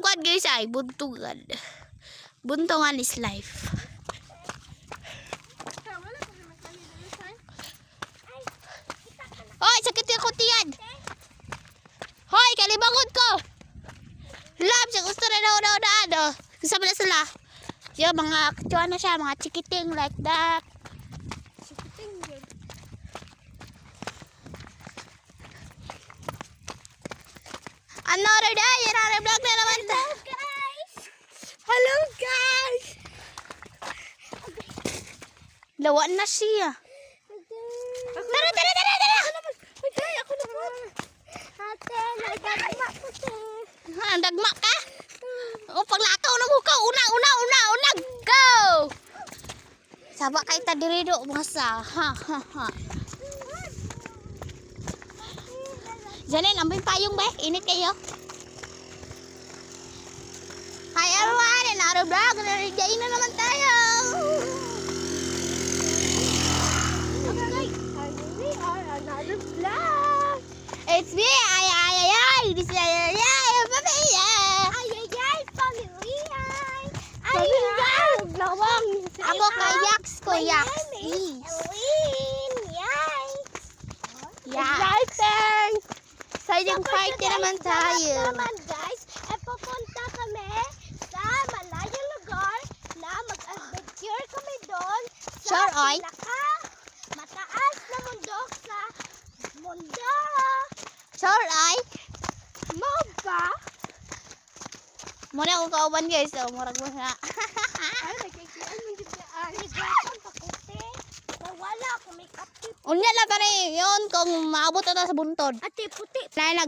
kuan guys ay buntungan. Buntungan is life. Hoy, sakit yung kutiyan. Hoy, kalibangon ko. Love, siya gusto na daw. Kasama na sila. Yung mga katuan na siya, mga chikiting like that. Chikiting yun. Another day, another vlog na naman. Hello guys. Lawan na siya. Tara. Ay, ako na po. Ate, nagdagma ko siya. Dagma ka? O paglakaw na mo ka. Una. Go! Saba kay ta diri do masa. Ha. Janin, ambil payung ba? Init kayo. Hi everyone, another vlog. Narigain na naman tayo. Another vlog. It's me, ay. This is ay, pamilya. Ay, lawang. Ako kayaks ko, yaks. Exciting! Sayang party naman tayo. Naman guys, pupunta kami sa malayong lugar na mag-adventure kami doon sa Sure, oy. mataas na bundok sa mundo. Sure, ay. Mo ba? Muna akong kauban guys. So, murag mo na. Ay, nagkikian mo dito ay gapon pakuti. Wala ko make up tip. Unya lang pa rin yun kung maabot na sa buntod. Ate puti. Dahil